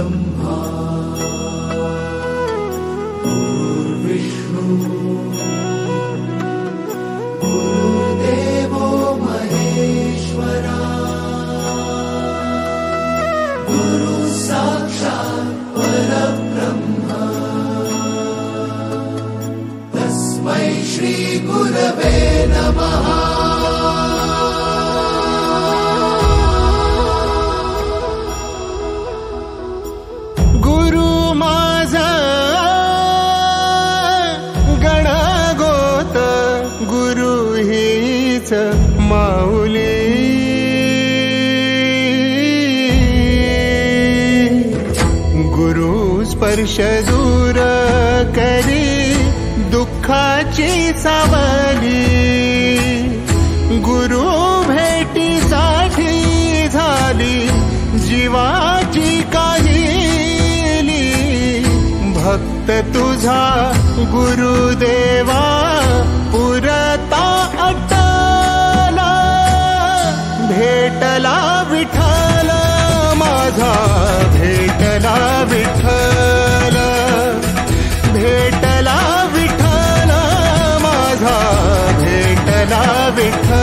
परब्रह्मा गुरुर्विष्णु गुरुर्देवो महेश्वरा गुरु साक्षात् परब्रह्मा तस्मै श्री गुरवे नमः। माऊली गुरु स्पर्श दूर करी दुःखाची सावली गुरु भेटीसाठी झाली जीवाची काहिली भक्त तुझा गुरुदेवा पुरता भेटला विठ्ठल माझा भेटला विठ्ठल भेटला विठ्ठल माझा भेटला विठ्ठल।